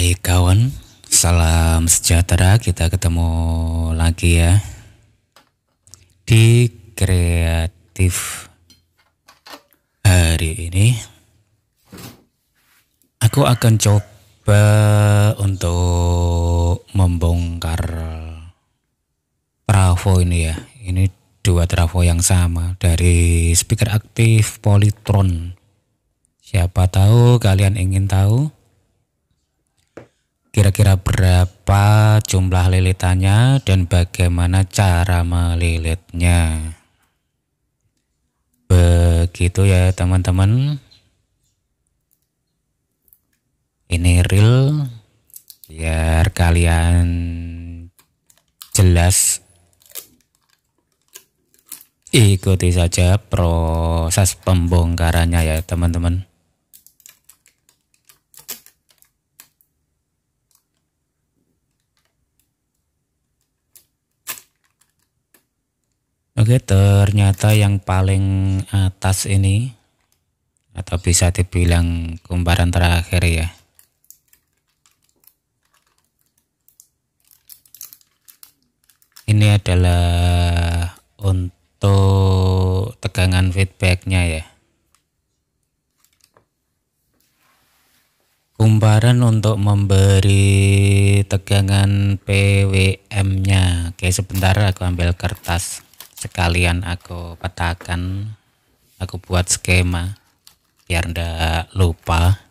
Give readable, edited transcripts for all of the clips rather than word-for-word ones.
Baik kawan, salam sejahtera. Kita ketemu lagi ya di kreatif. Hari ini aku akan coba untuk membongkar trafo ini ya. Ini dua trafo yang sama dari speaker aktif Polytron. Siapa tahu kalian ingin tahu kira-kira berapa jumlah lilitannya dan bagaimana cara melilitnya. Begitu ya teman-teman. Ini real biar kalian jelas. Ikuti saja proses pembongkarannya ya teman-teman. Oke, ternyata yang paling atas ini, atau bisa dibilang kumparan terakhir ya, ini adalah untuk tegangan feedbacknya ya. Kumparan untuk memberi tegangan PWM-nya. Oke, sebentar aku ambil kertas. Sekalian aku petakan, aku buat skema biar ndak lupa.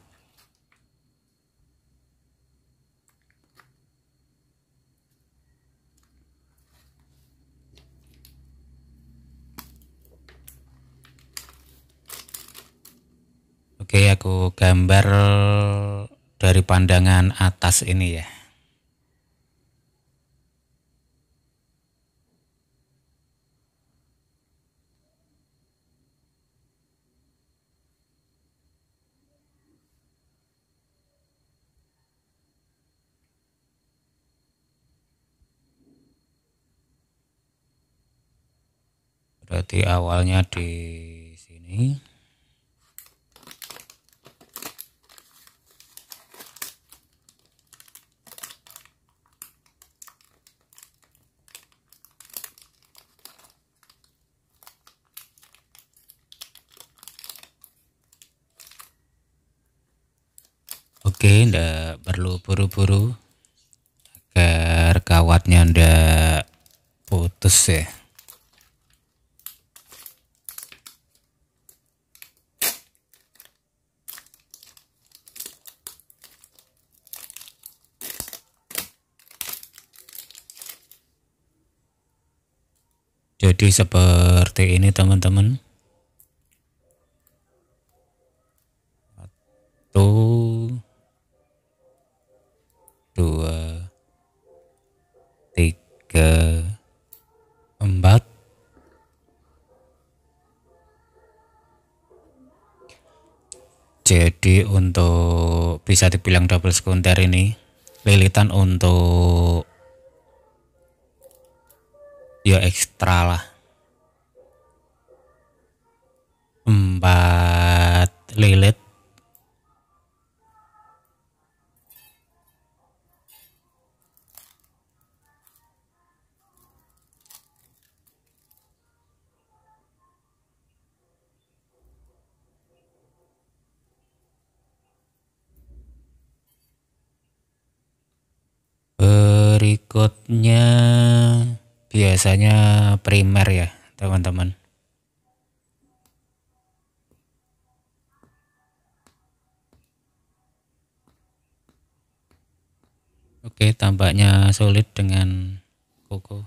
Oke, aku gambar dari pandangan atas ini ya. Berarti awalnya di sini. Oke, ndak perlu buru-buru agar kawatnya ndak putus ya. Jadi seperti ini teman-teman. Satu, dua, tiga, empat. Jadi untuk bisa dibilang double sekunder ini lilitan untuk ya ekstra lah. 4 lilit. Berikutnya biasanya primer ya teman-teman. Oke, tampaknya sulit dengan kuku.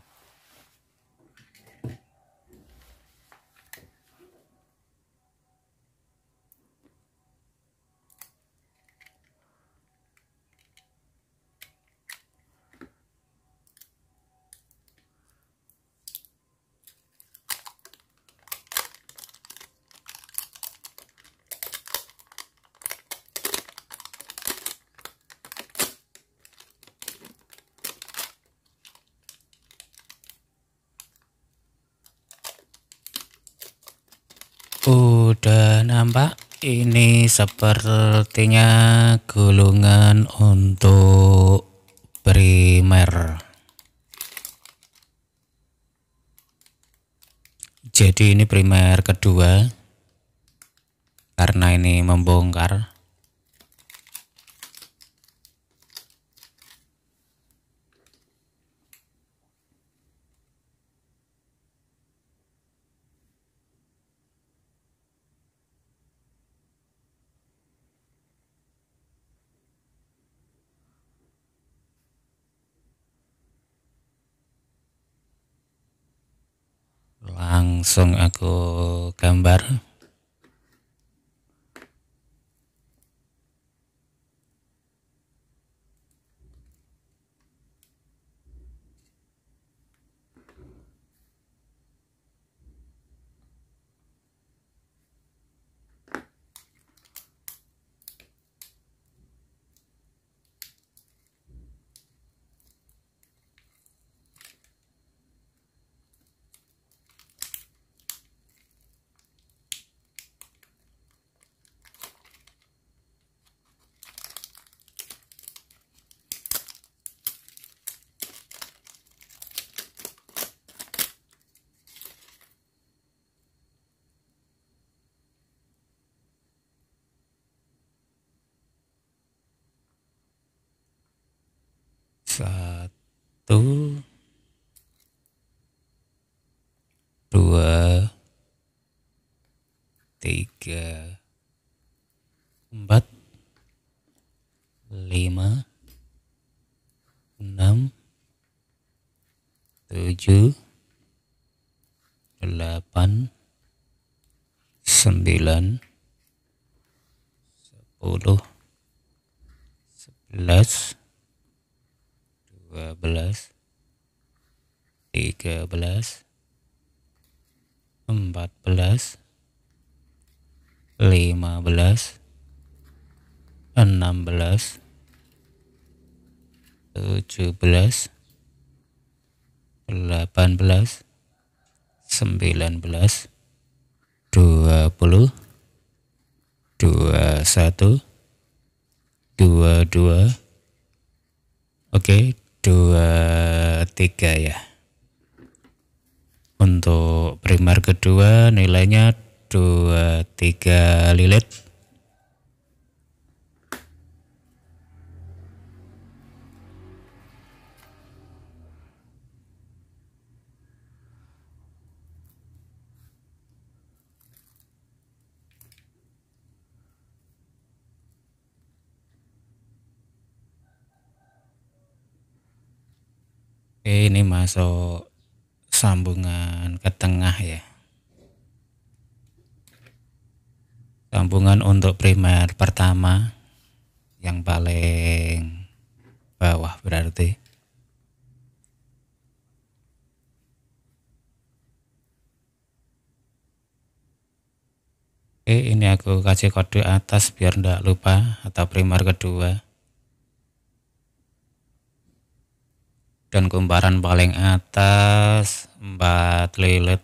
Udah nampak Ini sepertinya gulungan untuk primer. Jadi ini primer kedua karena ini membongkar. Langsung aku gambar. Satu, dua, tiga, empat, lima, enam, tujuh, delapan, sembilan, 10, 11, 12, 13, 14, 15, 16, 17, 18, 19, 20, 21, 22, oke, 23 ya. Untuk primer kedua nilainya 23 lilit. Oke, ini masuk sambungan ke tengah ya. Sambungan untuk primer pertama yang paling bawah berarti. Oke, ini aku kasih kode atas biar enggak lupa, atau primer kedua. Dan kumparan paling atas 4 lilit.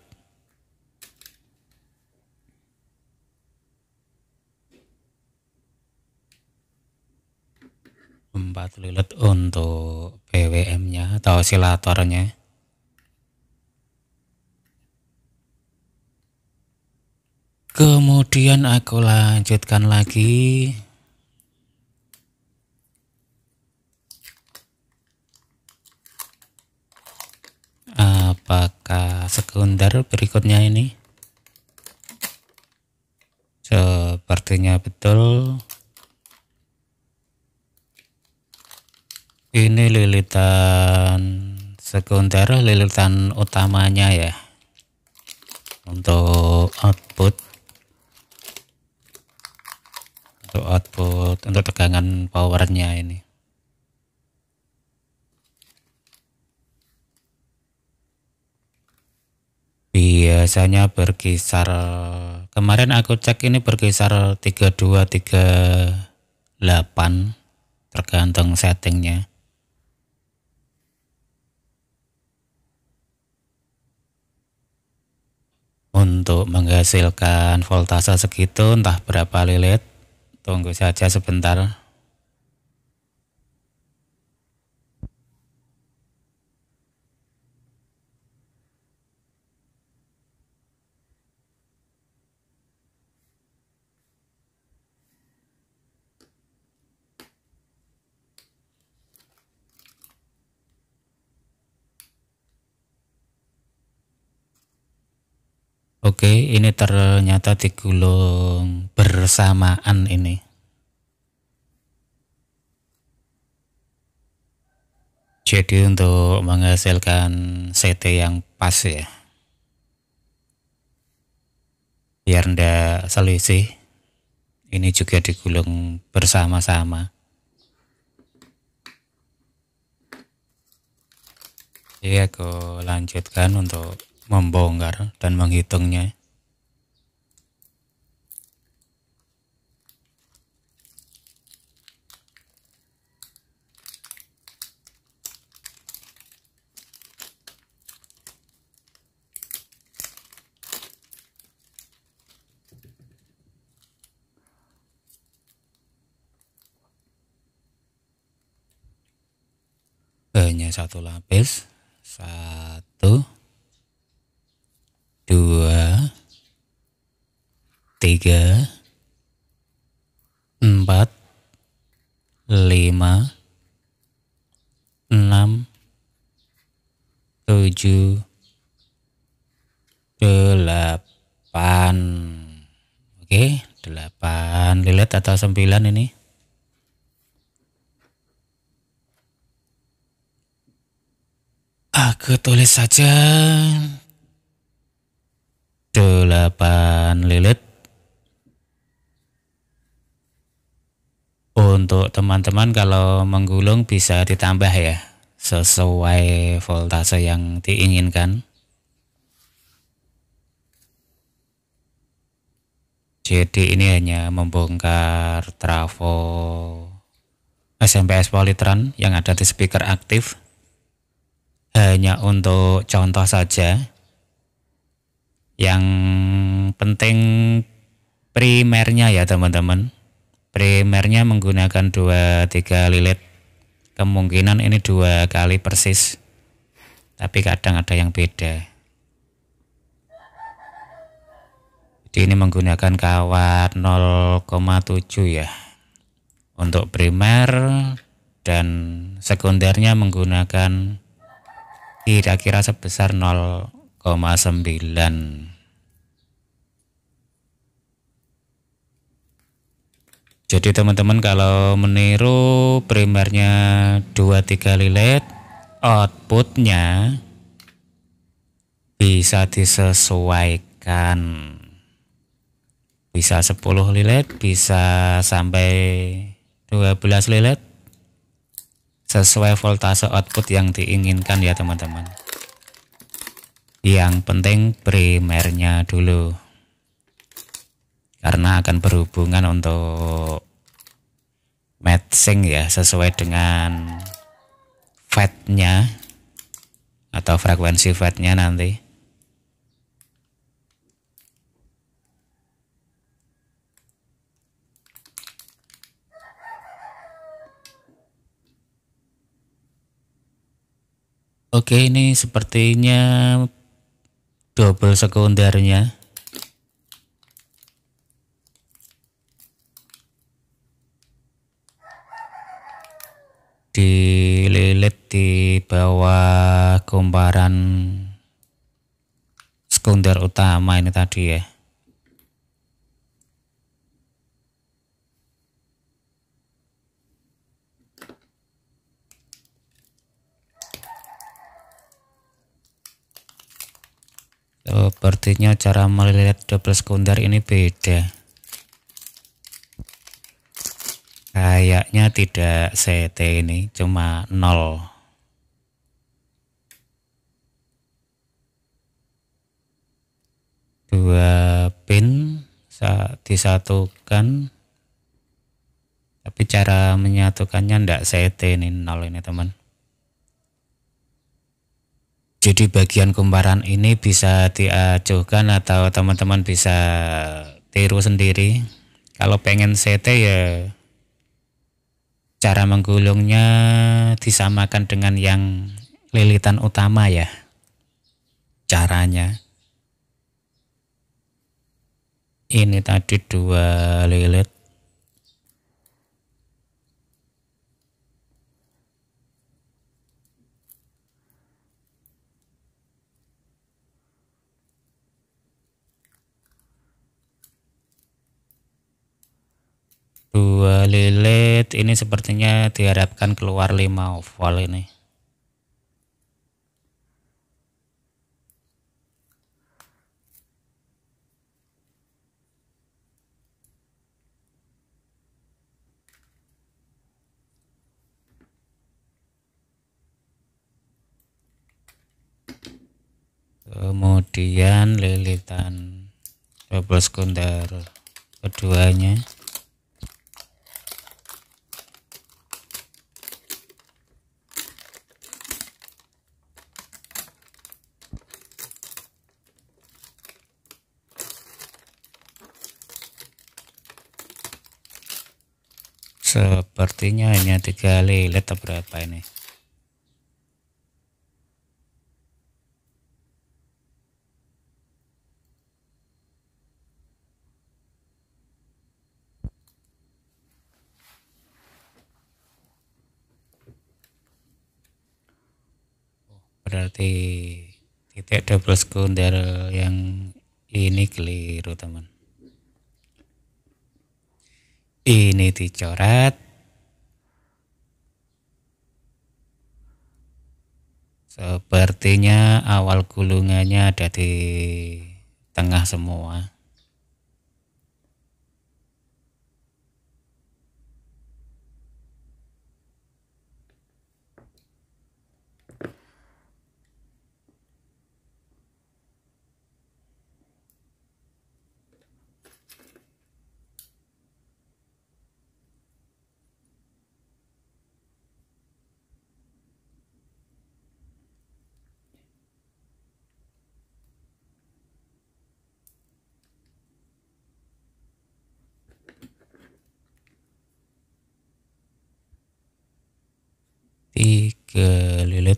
Empat lilit untuk BWM-nya atau osilatornya. Kemudian aku lanjutkan lagi. Apakah sekunder berikutnya ini? Sepertinya betul. Ini lilitan sekunder, lilitan utamanya ya. Untuk output. Untuk tegangan powernya ini. Biasanya berkisar, kemarin aku cek ini berkisar 32 38 tergantung settingnya. untuk menghasilkan voltase segitu, entah berapa lilit. Tunggu saja sebentar. Oke, ini ternyata digulung bersamaan ini. Jadi untuk menghasilkan CT yang pas ya, biar ndak selisih, ini juga digulung bersama-sama. Jadi aku lanjutkan untuk membongkar dan menghitungnya. Hanya satu lapis, 1, 2, 3, 4, 5, 6, 7, 8. Oke, 8 lilit atau 9 ini. Aku tulis saja 8 lilit. Untuk teman-teman kalau menggulung bisa ditambah ya, sesuai voltase yang diinginkan. Jadi ini hanya membongkar trafo SMPS Polytron yang ada di speaker aktif. Hanya untuk contoh saja. Yang penting primernya ya teman-teman. Primernya menggunakan 2-3 lilit. Kemungkinan ini 2 kali persis. Tapi kadang ada yang beda. Jadi ini menggunakan kawat 0,7 ya. Untuk primer dan sekundernya menggunakan kira-kira sebesar 0,9. Jadi teman-teman kalau meniru primernya 2-3 lilit, outputnya bisa disesuaikan. Bisa 10 lilit, bisa sampai 12 lilit. Sesuai voltase output yang diinginkan ya teman-teman. Yang penting primernya dulu. Karena akan berhubungan untuk matching ya, sesuai dengan fade-nya atau frekuensi fade-nya nanti. Oke, ini sepertinya double sekundernya. Dililit di bawah kumparan sekunder utama ini tadi ya. Sepertinya cara melilit double sekunder ini beda. Kayaknya tidak CT ini, cuma 0. Dua pin disatukan, tapi cara menyatukannya ndak CT ini, 0 ini teman. Jadi bagian kumparan ini bisa diajukan atau teman-teman bisa tiru sendiri. Kalau pengen CT ya cara menggulungnya disamakan dengan yang lilitan utama ya. Caranya. Ini tadi 2 lilit. Dua lilit ini sepertinya diharapkan keluar 5 oval ini. Kemudian lilitan double sekunder keduanya. Sepertinya hanya 3 lilit atau berapa ini. Berarti titik double sekunder yang ini keliru teman. Ini dicoret. Sepertinya awal gulungannya ada di tengah semua. Tiga lilit.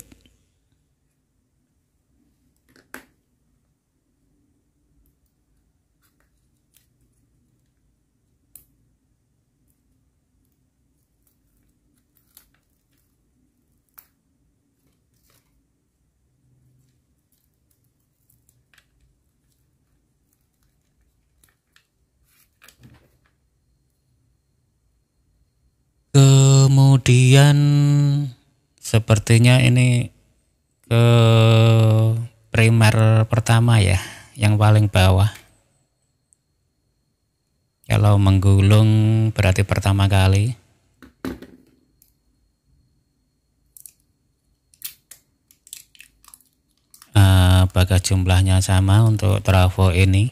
Kemudian sepertinya ini ke primer pertama ya, yang paling bawah. Kalau menggulung berarti pertama kali. Apakah jumlahnya sama untuk trafo ini?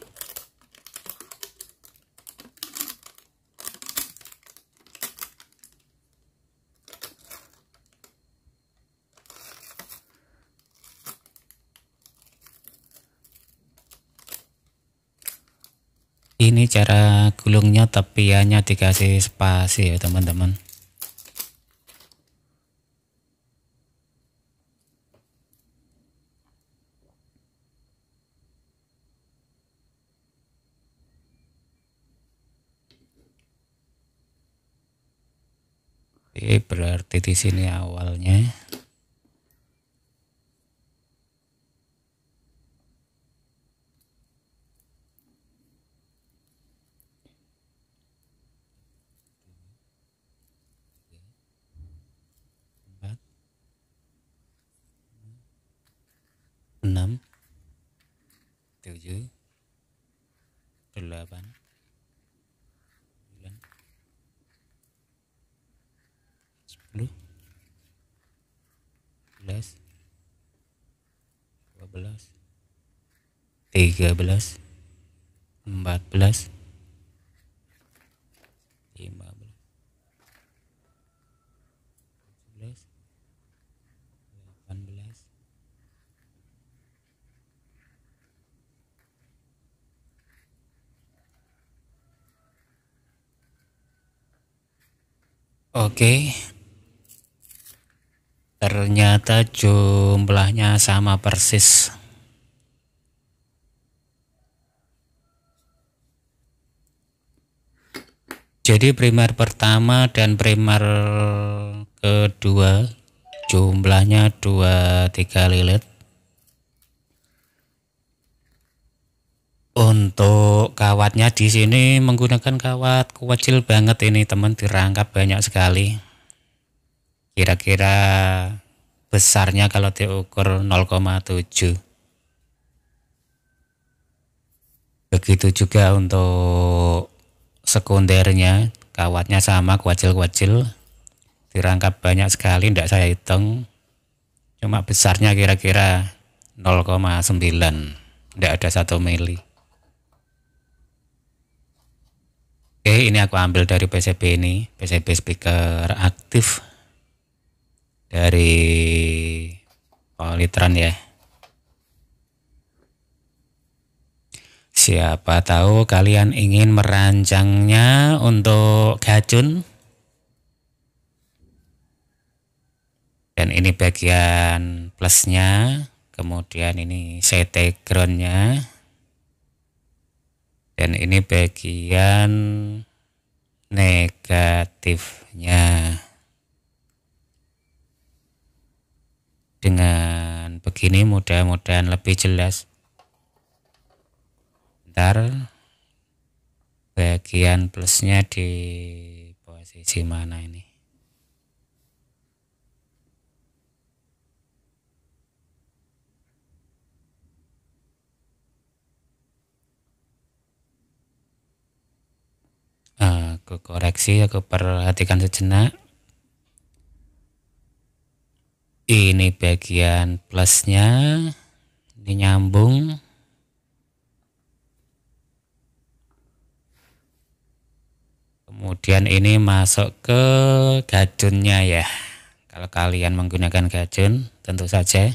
Ini cara gulungnya, tepiannya dikasih spasi ya teman-teman. Oke, berarti di sini awalnya. Enam, 7, 8, 9, 10, 11, 12, 13, 14, 15, 16, 18, Oke, ternyata jumlahnya sama persis. Jadi primer pertama dan primer kedua jumlahnya 23 lilit. Untuk kawatnya di sini menggunakan kawat kecil banget ini teman, dirangkap banyak sekali. Kira-kira besarnya kalau diukur 0,7. Begitu juga untuk sekundernya, kawatnya sama kecil-kecil, dirangkap banyak sekali, tidak saya hitung. Cuma besarnya kira-kira 0,9, tidak ada 1 mili. Oke, ini aku ambil dari PCB ini, PCB speaker aktif dari Polytron ya. Siapa tahu kalian ingin merancangnya untuk gacun. Dan ini bagian plusnya, kemudian ini CT groundnya. Dan ini bagian negatifnya. Dengan begini mudah-mudahan lebih jelas. Ntar bagian plusnya di posisi mana ini? Aku koreksi, aku perhatikan sejenak. Ini bagian plusnya, ini nyambung. Kemudian ini masuk ke gajunnya ya. Kalau kalian menggunakan gajun, tentu saja.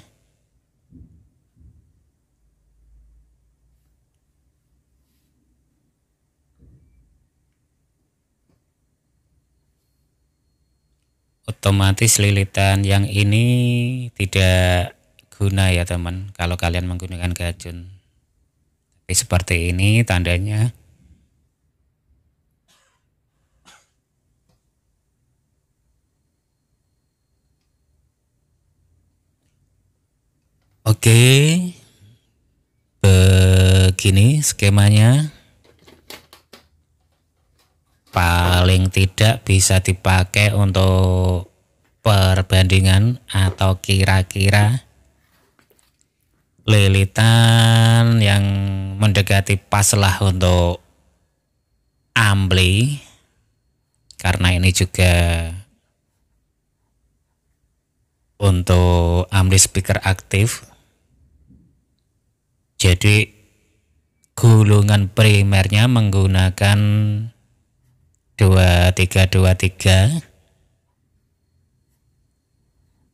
Otomatis lilitan yang ini tidak guna ya teman, kalau kalian menggunakan gajun. Tapi seperti ini tandanya. Oke, begini skemanya. Paling tidak bisa dipakai untuk perbandingan atau kira-kira lilitan yang mendekati pas lah untuk ampli, karena ini juga untuk ampli speaker aktif. Jadi gulungan primernya menggunakan 2323.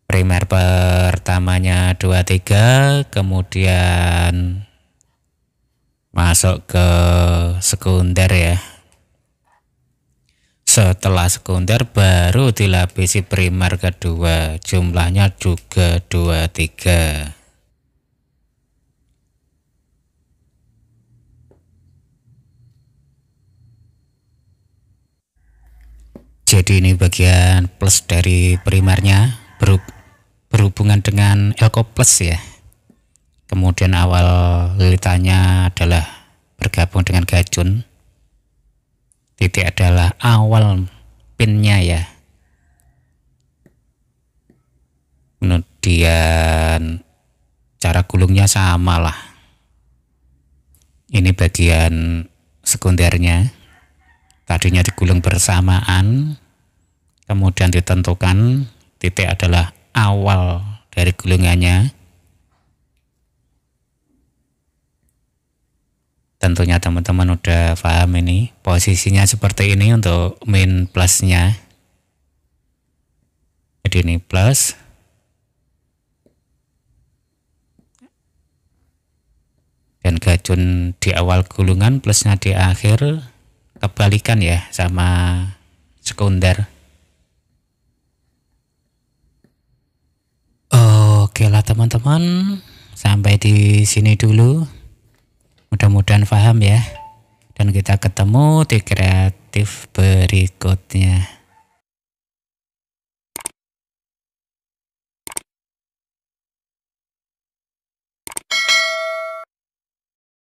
Primer pertamanya 23, kemudian masuk ke sekunder ya. Setelah sekunder baru dilapisi primer kedua, jumlahnya juga 23. Jadi ini bagian plus dari primernya berhubungan dengan elko plus ya. Kemudian awal lilitannya adalah bergabung dengan gajun. Titik adalah awal pinnya ya. Kemudian cara gulungnya sama lah. Ini bagian sekundernya. Tadinya digulung bersamaan, kemudian ditentukan titik adalah awal dari gulungannya. Tentunya teman-teman udah paham ini, posisinya seperti ini untuk min plusnya. Jadi ini plus, dan gajun di awal gulungan, plusnya di akhir. Kebalikan ya sama sekunder. Oke lah teman-teman, sampai di sini dulu. Mudah-mudahan paham ya. Dan kita ketemu di kreatif berikutnya.